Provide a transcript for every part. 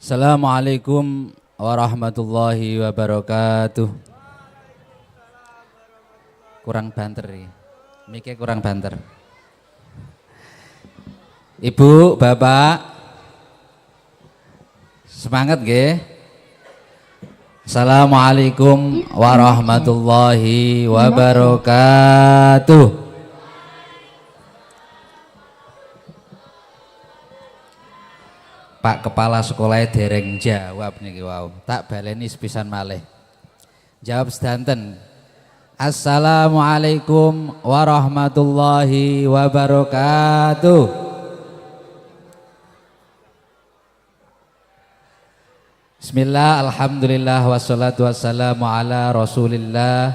Assalamualaikum warahmatullahi wabarakatuh. Kurang banter ya. Miknya kurang banter. Ibu, bapak, semangat nggih. Assalamualaikum warahmatullahi wabarakatuh. Pak Kepala Sekolah dereng jawab niki wau. Tak baleni sepisan malih. Jawab sedanten. Assalamualaikum warahmatullahi wabarakatuh. Bismillah, alhamdulillah, wassalatu wassalamu ala rasulillah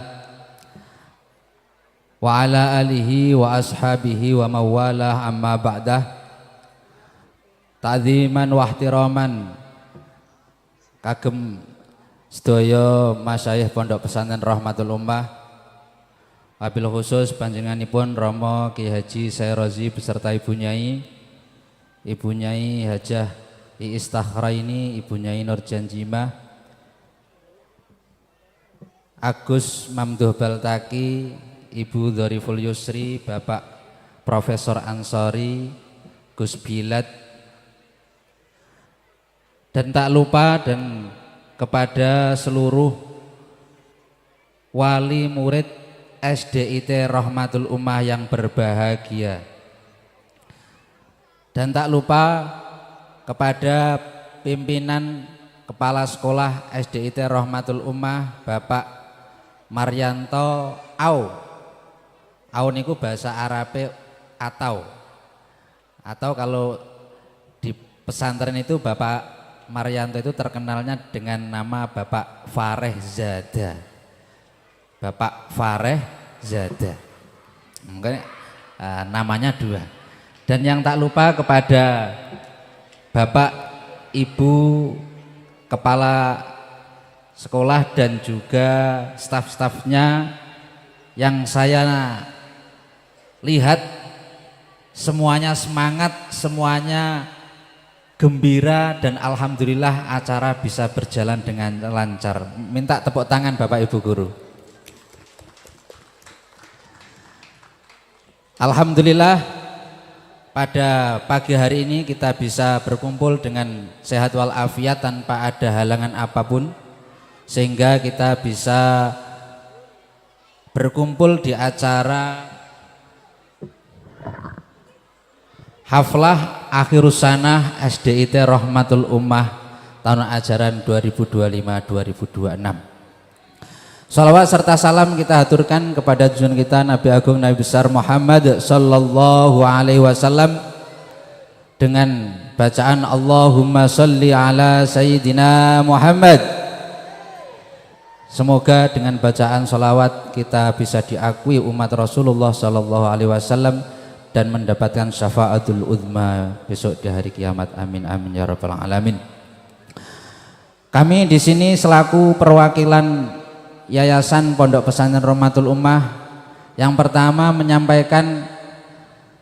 wa ala alihi wa ashabihi wa mawalah, amma ba'dah. Ta'ziman wa ihtiraman kagem sedaya masyayikh Pondok Pesantren Rahmatul Ummah, wabil khusus panjenenganipun Romo Ki Haji Sairozi beserta Ibu Nyai Hajah Iis Tahraini, Ibu Nyai Nur Janjimah, Agus Mamduh Baltaki, Ibu Dhoriful Yusri, Bapak Profesor Ansori, Gus Bilad, dan tak lupa dan kepada seluruh wali murid SDIT Rahmatul Ummah yang berbahagia, dan tak lupa kepada pimpinan kepala sekolah SDIT Rahmatul Ummah Bapak Maryanto Au niku bahasa Arabe atau kalau di pesantren itu Bapak Maryanto itu terkenalnya dengan nama Bapak Fareh Zada. Bapak Fareh Zada. Mungkin namanya dua. Dan yang tak lupa kepada Bapak Ibu Kepala Sekolah dan juga staf-stafnya yang saya lihat semuanya semangat, semuanya gembira, dan alhamdulillah acara bisa berjalan dengan lancar. Minta tepuk tangan Bapak Ibu guru. Alhamdulillah pada pagi hari ini kita bisa berkumpul dengan sehat walafiat tanpa ada halangan apapun, sehingga kita bisa berkumpul di acara Haflah Akhirus Sanah SDIT Rahmatul Ummah tahun ajaran 2025-2026. Shalawat serta salam kita haturkan kepada junjungan kita Nabi Agung Nabi Besar Muhammad Sallallahu Alaihi Wasallam dengan bacaan Allahumma sholli ala Sayyidina Muhammad. Semoga dengan bacaan sholawat kita bisa diakui umat Rasulullah Sallallahu Alaihi Wasallam dan mendapatkan syafaatul uzma besok di hari kiamat. Amin amin ya rabbal alamin. Kami di sini selaku perwakilan Yayasan Pondok Pesantren Rahmatul Ummah yang pertama menyampaikan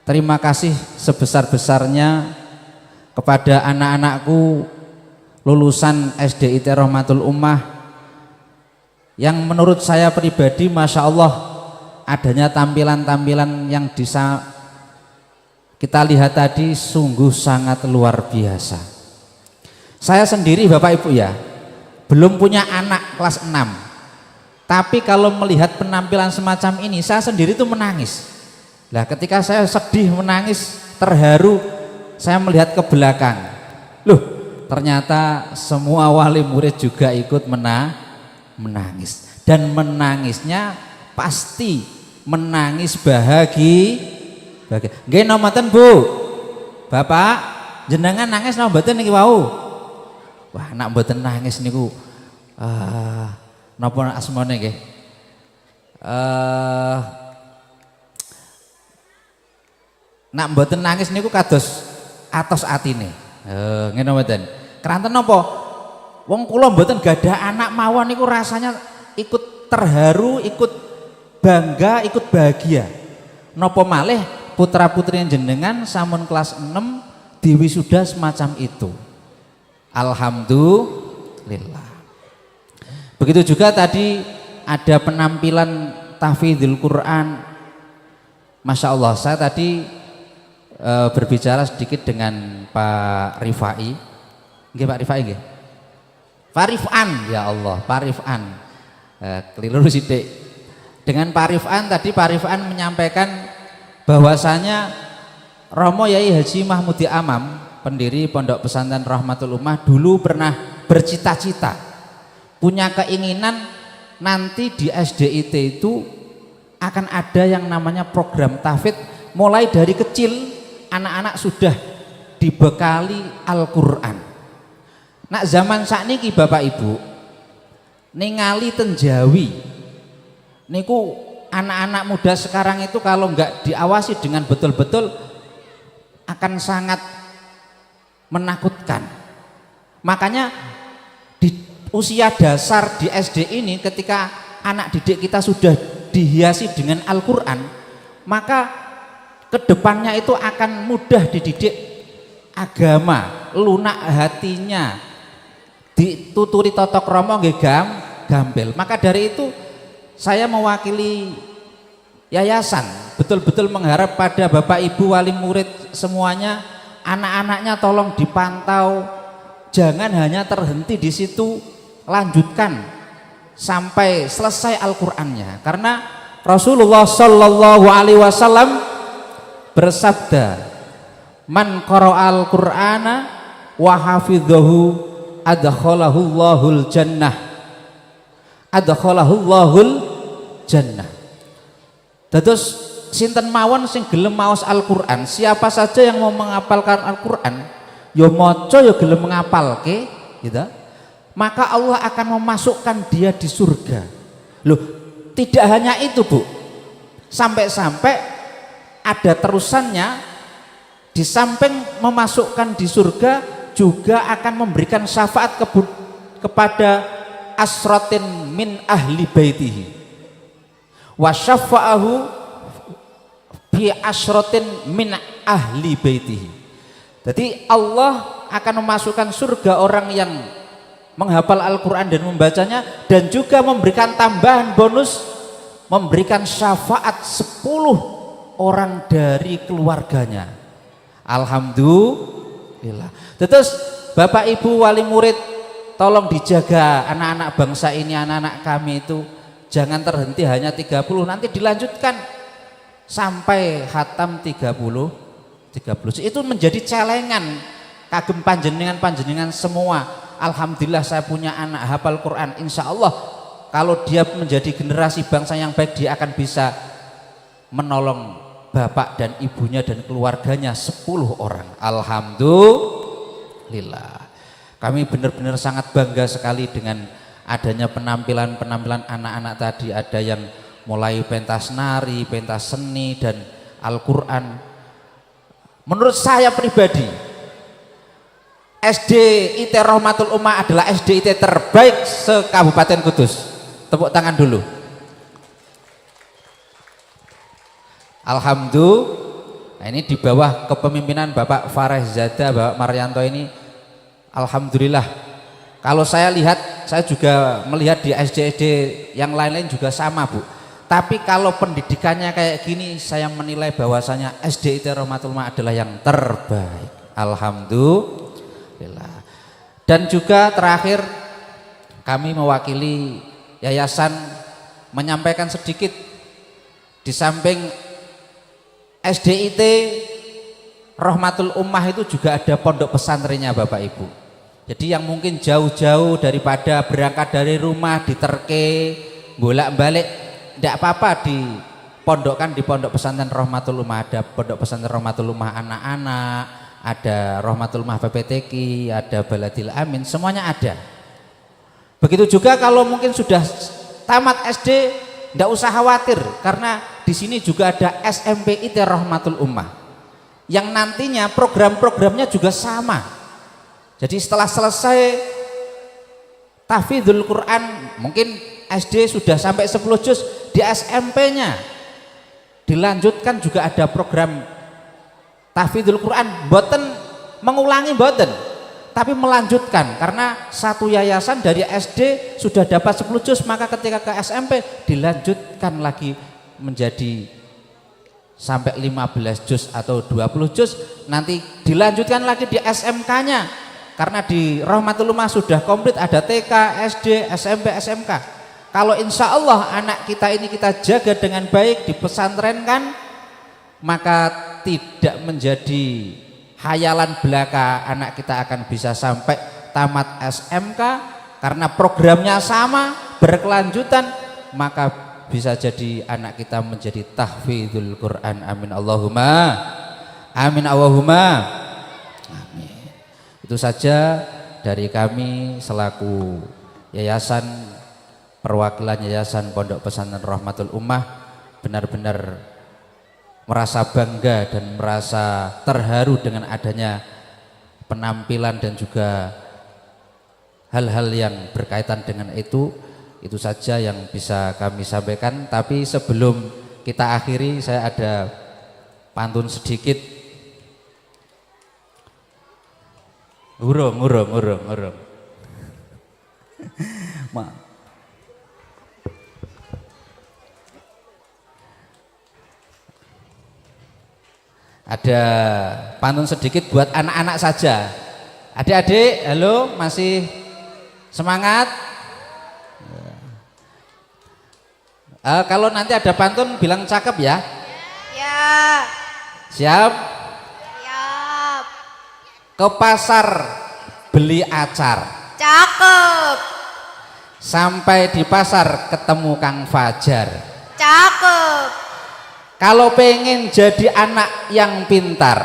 terima kasih sebesar-besarnya kepada anak-anakku lulusan SDIT Rahmatul Ummah yang menurut saya pribadi Masya Allah adanya tampilan-tampilan yang kita lihat tadi sungguh sangat luar biasa. Saya sendiri Bapak Ibu ya belum punya anak kelas 6, tapi kalau melihat penampilan semacam ini saya sendiri itu menangis. Nah ketika saya sedih, menangis, terharu, saya melihat ke belakang, loh ternyata semua wali murid juga ikut menangis, dan menangisnya pasti menangis bahagia. Nggih nomaten Bu, Bapak jenengan nangis napa mboten niki wau? Wah, nak mboten nangis niku napa asmane nggih? Nak mboten nangis niku kados atos atine. Ngene mboten. Keranten napa? Wong kula mboten gadah anak mawon niku rasanya ikut terharu, ikut bangga, ikut bahagia. Napa malih putra putri jenengan sampun kelas 6 diwisuda semacam itu. Alhamdulillah. Begitu juga tadi ada penampilan tahfidzul Quran. Masya Allah, saya tadi berbicara sedikit dengan Pak Rifai. Nggih Pak Rifai nggih. Pak Rifan, ya Allah, Pak Rifan. Keliru sithik. Dengan Pak Rifan tadi, Pak Rifan menyampaikan bahwasanya Romo Yai Haji Mahmudi Amam, pendiri Pondok Pesantren Rahmatul Ummah, dulu pernah bercita-cita, punya keinginan nanti di SDIT itu akan ada yang namanya program tahfidz. Mulai dari kecil anak-anak sudah dibekali Al-Quran. Nak zaman sakniki Bapak Ibu ningali tenjawi niku, anak-anak muda sekarang itu kalau nggak diawasi dengan betul-betul akan sangat menakutkan. Makanya di usia dasar di SD ini, ketika anak didik kita sudah dihiasi dengan Al-Quran, maka kedepannya itu akan mudah dididik agama, lunak hatinya, dituturi totok romo nggih gambel. Maka dari itu saya mewakili yayasan betul-betul mengharap pada Bapak Ibu wali murid semuanya, anak-anaknya tolong dipantau, jangan hanya terhenti di situ, lanjutkan sampai selesai Al-Qur'annya. Karena Rasulullah Shallallahu Alaihi Wasallam bersabda, man qara'al Qur'ana wa hafidhahu adkhalahullahul jannah, adkhalahullahul jannah. Terus sinten mawon sing gelem maos Al-Qur'an, siapa saja yang mau menghafalkan Al-Qur'an, yo maca yo gelem ngapalke gitu, maka Allah akan memasukkan dia di surga. Loh, tidak hanya itu Bu, sampai-sampai ada terusannya, di samping memasukkan di surga juga akan memberikan syafaat kepada asratin min ahli baitihi wa syafa'ahu bi asratin min ahli baitihi. Jadi Allah akan memasukkan surga orang yang menghafal Al-Quran dan membacanya, dan juga memberikan tambahan bonus, memberikan syafaat 10 orang dari keluarganya. Alhamdulillah. Terus Bapak Ibu wali murid, tolong dijaga anak-anak bangsa ini, anak-anak kami itu jangan terhenti hanya 30, nanti dilanjutkan sampai khatam 30. Itu menjadi celengan kagem panjenengan semua. Alhamdulillah saya punya anak hafal Quran. Insya Allah kalau dia menjadi generasi bangsa yang baik, dia akan bisa menolong bapak dan ibunya dan keluarganya 10 orang. Alhamdulillah. Kami benar-benar sangat bangga sekali dengan adanya penampilan-penampilan anak-anak tadi. Ada yang mulai pentas nari, pentas seni, dan Al-Quran. Menurut saya pribadi, SDIT Rahmatul Ummah adalah SDIT terbaik se-Kabupaten Kudus. Tepuk tangan dulu. Alhamdulillah. Nah, ini di bawah kepemimpinan Bapak Fareh Zada, Bapak Maryanto ini, alhamdulillah. Kalau saya lihat, saya juga melihat di SD-SD yang lain-lain juga sama Bu. Tapi kalau pendidikannya kayak gini, saya menilai bahwasanya SDIT Rahmatul Ummah adalah yang terbaik. Alhamdulillah. Dan juga terakhir, kami mewakili yayasan menyampaikan sedikit, di samping SDIT Rahmatul Ummah itu juga ada pondok pesantrennya Bapak Ibu. Jadi yang mungkin jauh-jauh daripada berangkat dari rumah diterke bolak-balik, tidak apa-apa, dipondokkan di pondok pesantren Rahmatul Ummah. Ada pondok pesantren Rahmatul Ummah anak-anak, ada Rahmatul Ummah PPTQ, ada Baladil Amin, semuanya ada. Begitu juga kalau mungkin sudah tamat SD, tidak usah khawatir, karena di sini juga ada SMPIT Rahmatul Ummah yang nantinya program-programnya juga sama. Jadi setelah selesai tahfidzul Quran, mungkin SD sudah sampai 10 juz, di SMP-nya dilanjutkan juga ada program tahfidzul Quran, boten mengulangi boten, tapi melanjutkan, karena satu yayasan dari SD sudah dapat 10 juz, maka ketika ke SMP dilanjutkan lagi menjadi sampai 15 juz atau 20 juz, nanti dilanjutkan lagi di SMK-nya, karena di Rohmatul Ummah sudah komplit, ada TK, SD, SMP, SMK. Kalau insya Allah anak kita ini kita jaga dengan baik, dipesantrenkan, maka tidak menjadi hayalan belaka, anak kita akan bisa sampai tamat SMK, karena programnya sama, berkelanjutan, maka bisa jadi anak kita menjadi tahfidzul Quran. Amin Allahumma amin Allahumma amin. Itu saja dari kami selaku yayasan, perwakilan Yayasan Pondok Pesantren Rohmatul Ummah, benar-benar merasa bangga dan merasa terharu dengan adanya penampilan dan juga hal-hal yang berkaitan dengan itu. Itu saja yang bisa kami sampaikan. Tapi sebelum kita akhiri, saya ada pantun sedikit. Ngurung. Ada pantun sedikit buat anak-anak saja. Adik-adik, halo, masih semangat? Kalau nanti ada pantun bilang cakep ya? Ya. Siap? Siap. Ke pasar beli acar. Cakep. Sampai di pasar ketemu Kang Fajar. Cakep. Kalau pengen jadi anak yang pintar,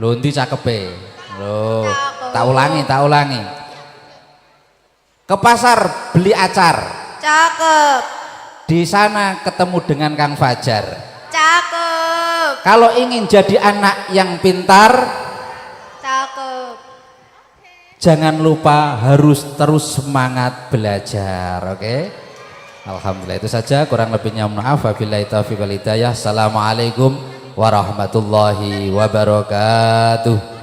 lho ndi cakepe? Lho, tak ulangi. Ke pasar beli acar. Cakep. Di sana ketemu dengan Kang Fajar. Cakep. Kalau ingin jadi anak yang pintar, Cakep. jangan lupa harus terus semangat belajar, oke? Alhamdulillah, itu saja, kurang lebihnya mohon maaf. Wabillahi taufiq wal hidayah. Assalamualaikum warahmatullahi wabarakatuh.